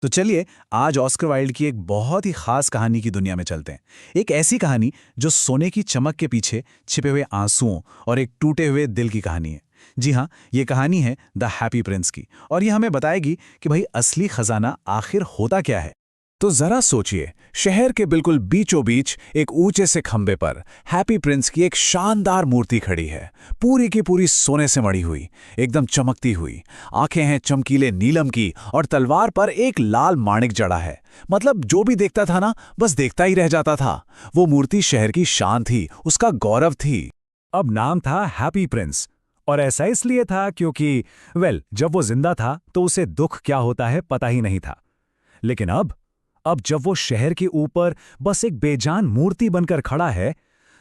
तो चलिए आज ऑस्कर वाइल्ड की एक बहुत ही खास कहानी की दुनिया में चलते हैं। एक ऐसी कहानी जो सोने की चमक के पीछे छिपे हुए आंसुओं और एक टूटे हुए दिल की कहानी है। जी हाँ, ये कहानी है द हैप्पी प्रिंस की और ये हमें बताएगी कि भाई असली खजाना आखिर होता क्या है। तो जरा सोचिए, शहर के बिल्कुल बीचों बीच एक ऊंचे से खंबे पर हैप्पी प्रिंस की एक शानदार मूर्ति खड़ी है। पूरी की पूरी सोने से मढ़ी हुई, एकदम चमकती हुई। आंखें हैं चमकीले नीलम की और तलवार पर एक लाल माणिक जड़ा है। मतलब जो भी देखता था ना, बस देखता ही रह जाता था। वो मूर्ति शहर की शान थी, उसका गौरव थी। अब नाम था हैप्पी प्रिंस, और ऐसा इसलिए था क्योंकि जब वो जिंदा था तो उसे दुख क्या होता है पता ही नहीं था। लेकिन अब जब वो शहर के ऊपर बस एक बेजान मूर्ति बनकर खड़ा है,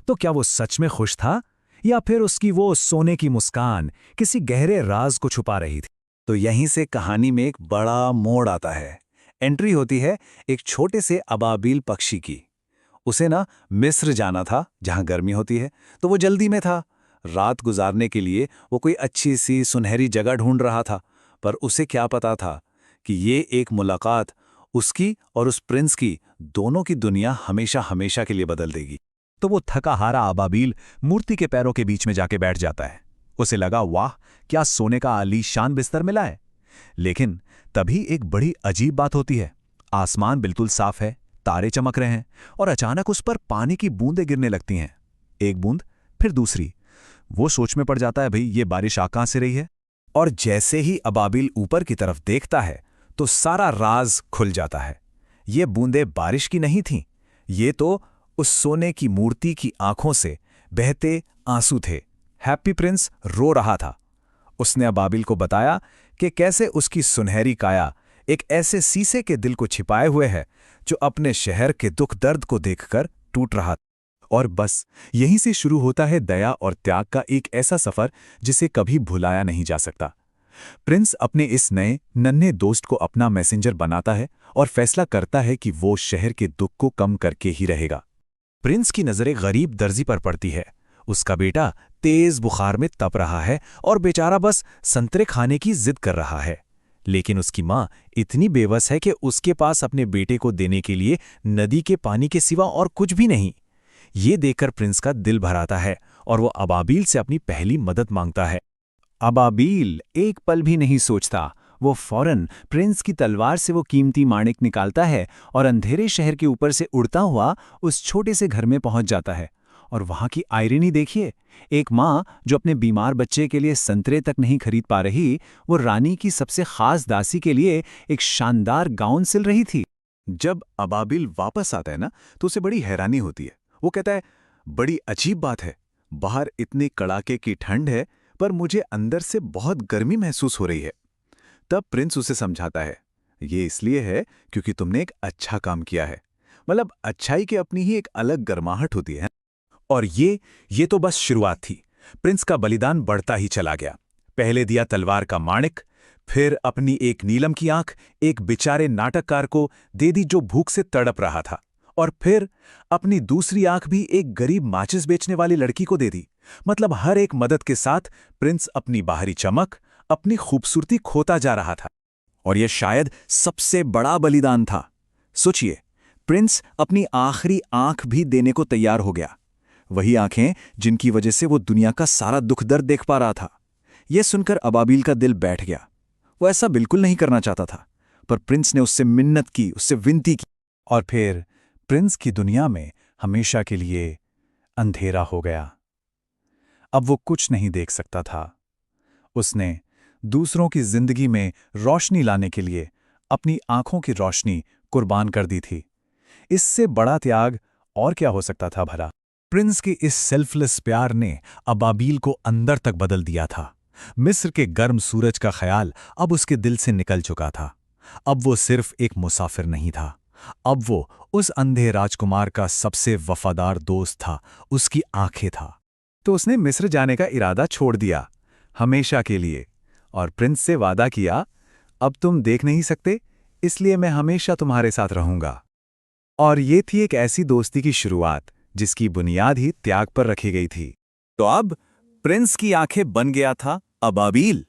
तो क्या वो सच में खुश था या फिर उसकी वो सोने की मुस्कान किसी गहरे राज को छुपा रही थी। तो यहीं से कहानी में एक बड़ा मोड़ आता है। एंट्री होती है एक छोटे से अबाबिल पक्षी की। उसे ना मिस्र जाना था, जहां गर्मी होती है, तो वो जल्दी में था। रात गुजारने के लिए वो कोई अच्छी सी सुनहरी जगह ढूंढ रहा था। पर उसे क्या पता था कि ये एक मुलाकात उसकी और उस प्रिंस की, दोनों की दुनिया हमेशा हमेशा के लिए बदल देगी। तो वो थका हारा अबाबिल मूर्ति के पैरों के बीच में जाके बैठ जाता है। उसे लगा, वाह, क्या सोने का आलीशान बिस्तर मिला है। लेकिन तभी एक बड़ी अजीब बात होती है। आसमान बिल्कुल साफ है, तारे चमक रहे हैं और अचानक उस पर पानी की बूंदें गिरने लगती हैं। एक बूंद, फिर दूसरी। वो सोच में पड़ जाता है, भाई ये बारिश आ कहां से रही है। और जैसे ही अबाबिल ऊपर की तरफ देखता है तो सारा राज खुल जाता है। ये बूंदें बारिश की नहीं थीं, ये तो उस सोने की मूर्ति की आंखों से बहते आंसू थे। हैप्पी प्रिंस रो रहा था। उसने अबाबिल को बताया कि कैसे उसकी सुनहरी काया एक ऐसे शीशे के दिल को छिपाए हुए है जो अपने शहर के दुख दर्द को देखकर टूट रहा था। और बस यहीं से शुरू होता है दया और त्याग का एक ऐसा सफर जिसे कभी भुलाया नहीं जा सकता। प्रिंस अपने इस नए नन्हे दोस्त को अपना मैसेंजर बनाता है और फैसला करता है कि वो शहर के दुख को कम करके ही रहेगा। प्रिंस की नजरें गरीब दर्जी पर पड़ती है। उसका बेटा तेज बुखार में तप रहा है और बेचारा बस संतरे खाने की जिद कर रहा है। लेकिन उसकी मां इतनी बेबस है कि उसके पास अपने बेटे को देने के लिए नदी के पानी के सिवा और कुछ भी नहीं। ये देखकर प्रिंस का दिल भर आता है और वो अबाबिल से अपनी पहली मदद मांगता है। अबाबिल एक पल भी नहीं सोचता। वो फौरन प्रिंस की तलवार से वो कीमती माणिक निकालता है और अंधेरे शहर के ऊपर से उड़ता हुआ उस छोटे से घर में पहुंच जाता है। और वहां की आयरनी देखिए, एक माँ जो अपने बीमार बच्चे के लिए संतरे तक नहीं खरीद पा रही, वो रानी की सबसे खास दासी के लिए एक शानदार गाउन सिल रही थी। जब अबाबिल वापस आता है ना, तो उसे बड़ी हैरानी होती है। वो कहता है, बड़ी अजीब बात है, बाहर इतनी कड़ाके की ठंड है पर मुझे अंदर से बहुत गर्मी महसूस हो रही है। तब प्रिंस उसे समझाता है, ये इसलिए है क्योंकि तुमने एक अच्छा काम किया है। मतलब अच्छाई की अपनी ही एक अलग गर्माहट होती है। और ये तो बस शुरुआत थी। प्रिंस का बलिदान बढ़ता ही चला गया। पहले दिया तलवार का माणिक, फिर अपनी एक नीलम की आंख एक बेचारे नाटककार को दे दी जो भूख से तड़प रहा था। और फिर अपनी दूसरी आंख भी एक गरीब माचिस बेचने वाली लड़की को दे दी। मतलब हर एक मदद के साथ प्रिंस अपनी बाहरी चमक, अपनी खूबसूरती खोता जा रहा था। और यह शायद सबसे बड़ा बलिदान था। सोचिए, प्रिंस अपनी आखिरी आंख भी देने को तैयार हो गया। वही आंखें जिनकी वजह से वो दुनिया का सारा दुख दर्द देख पा रहा था। यह सुनकर अबाबिल का दिल बैठ गया। वो ऐसा बिल्कुल नहीं करना चाहता था, पर प्रिंस ने उससे मिन्नत की, उससे विनती की। और फिर प्रिंस की दुनिया में हमेशा के लिए अंधेरा हो गया। अब वो कुछ नहीं देख सकता था। उसने दूसरों की जिंदगी में रोशनी लाने के लिए अपनी आंखों की रोशनी कुर्बान कर दी थी। इससे बड़ा त्याग और क्या हो सकता था भला। प्रिंस के इस सेल्फलेस प्यार ने अबाबिल को अंदर तक बदल दिया था। मिस्र के गर्म सूरज का ख्याल अब उसके दिल से निकल चुका था। अब वो सिर्फ एक मुसाफिर नहीं था, अब वो उस अंधे राजकुमार का सबसे वफादार दोस्त था, उसकी आंखें था। तो उसने मिस्र जाने का इरादा छोड़ दिया, हमेशा के लिए। और प्रिंस से वादा किया, अब तुम देख नहीं सकते, इसलिए मैं हमेशा तुम्हारे साथ रहूंगा। और ये थी एक ऐसी दोस्ती की शुरुआत जिसकी बुनियाद ही त्याग पर रखी गई थी। तो अब प्रिंस की आंखें बन गया था अबाबिल।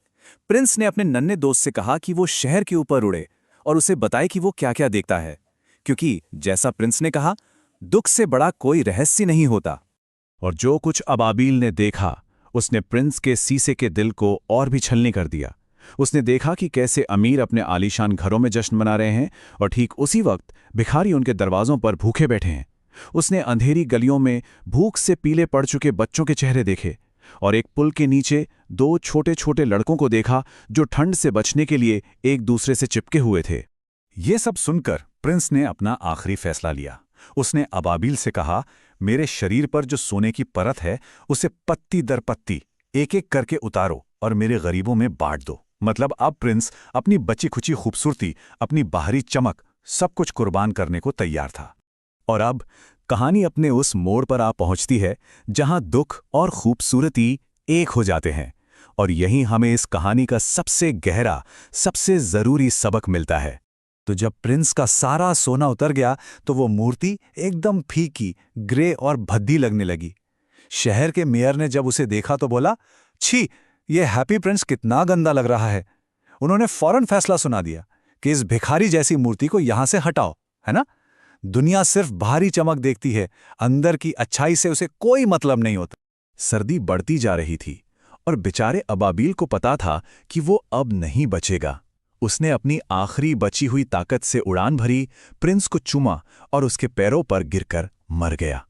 प्रिंस ने अपने नन्हे दोस्त से कहा कि वो शहर के ऊपर उड़े और उसे बताए कि वो क्या क्या देखता है, क्योंकि जैसा प्रिंस ने कहा, दुख से बड़ा कोई रहस्य नहीं होता। और जो कुछ अबाबील ने देखा उसने प्रिंस के शीशे के दिल को और भी छलनी कर दिया। उसने देखा कि कैसे अमीर अपने आलीशान घरों में जश्न मना रहे हैं और ठीक उसी वक्त भिखारी उनके दरवाजों पर भूखे बैठे हैं। उसने अंधेरी गलियों में भूख से पीले पड़ चुके बच्चों के चेहरे देखे और एक पुल के नीचे दो छोटे छोटे लड़कों को देखा जो ठंड से बचने के लिए एक दूसरे से चिपके हुए थे। ये सब सुनकर प्रिंस ने अपना आखिरी फैसला लिया। उसने अबाबील से कहा, मेरे शरीर पर जो सोने की परत है उसे पत्ती दर पत्ती एक एक करके उतारो और मेरे गरीबों में बांट दो। मतलब अब प्रिंस अपनी बची खुची खूबसूरती, अपनी बाहरी चमक, सब कुछ कुर्बान करने को तैयार था। और अब कहानी अपने उस मोड़ पर आ पहुंचती है जहां दुख और खूबसूरती एक हो जाते हैं। और यहीं हमें इस कहानी का सबसे गहरा, सबसे जरूरी सबक मिलता है। तो जब प्रिंस का सारा सोना उतर गया तो वो मूर्ति एकदम फीकी, ग्रे और भद्दी लगने लगी। शहर के मेयर ने जब उसे देखा तो बोला, छी, ये हैप्पी प्रिंस कितना गंदा लग रहा है। उन्होंने फौरन फैसला सुना दिया कि इस भिखारी जैसी मूर्ति को यहां से हटाओ, है ना। दुनिया सिर्फ बाहरी चमक देखती है, अंदर की अच्छाई से उसे कोई मतलब नहीं होता। सर्दी बढ़ती जा रही थी और बेचारे अबाबील को पता था कि वो अब नहीं बचेगा। उसने अपनी आखिरी बची हुई ताकत से उड़ान भरी, प्रिंस को चूमा और उसके पैरों पर गिरकर मर गया।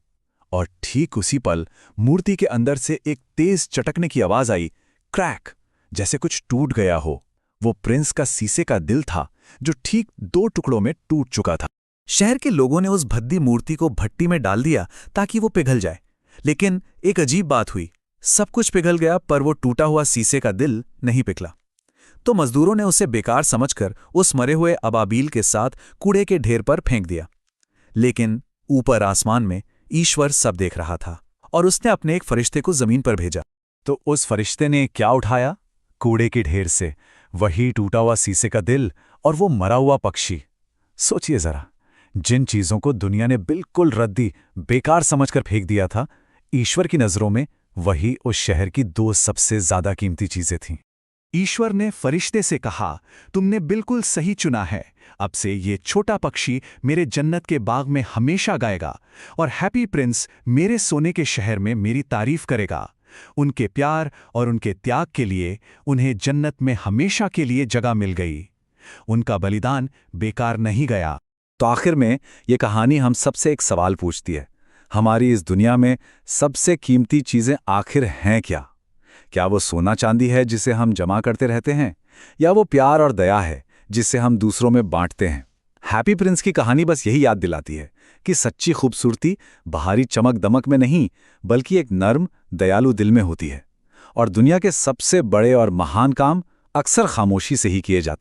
और ठीक उसी पल मूर्ति के अंदर से एक तेज चटकने की आवाज आई, क्रैक, जैसे कुछ टूट गया हो। वो प्रिंस का शीशे का दिल था जो ठीक 2 टुकड़ों में टूट चुका था। शहर के लोगों ने उस भद्दी मूर्ति को भट्टी में डाल दिया ताकि वो पिघल जाए। लेकिन एक अजीब बात हुई, सब कुछ पिघल गया पर वो टूटा हुआ शीशे का दिल नहीं पिघला। तो मजदूरों ने उसे बेकार समझकर उस मरे हुए अबाबील के साथ कूड़े के ढेर पर फेंक दिया। लेकिन ऊपर आसमान में ईश्वर सब देख रहा था और उसने अपने एक फरिश्ते को जमीन पर भेजा। तो उस फरिश्ते ने क्या उठाया? कूड़े के ढेर से वही टूटा हुआ शीशे का दिल और वो मरा हुआ पक्षी। सोचिए जरा, जिन चीजों को दुनिया ने बिल्कुल रद्दी, बेकार समझकर फेंक दिया था, ईश्वर की नजरों में वही उस शहर की 2 सबसे ज्यादा कीमती चीजें थीं। ईश्वर ने फरिश्ते से कहा, तुमने बिल्कुल सही चुना है। अब से ये छोटा पक्षी मेरे जन्नत के बाग में हमेशा गाएगा और हैप्पी प्रिंस मेरे सोने के शहर में मेरी तारीफ करेगा। उनके प्यार और उनके त्याग के लिए उन्हें जन्नत में हमेशा के लिए जगह मिल गई। उनका बलिदान बेकार नहीं गया। तो आखिर में ये कहानी हम सबसे एक सवाल पूछती है, हमारी इस दुनिया में सबसे कीमती चीजें आखिर हैं क्या? क्या वो सोना चांदी है जिसे हम जमा करते रहते हैं, या वो प्यार और दया है जिसे हम दूसरों में बांटते हैं? हैप्पी प्रिंस की कहानी बस यही याद दिलाती है कि सच्ची खूबसूरती बाहरी चमक दमक में नहीं, बल्कि एक नर्म, दयालु दिल में होती है। और दुनिया के सबसे बड़े और महान काम अक्सर खामोशी से ही किए जाते हैं।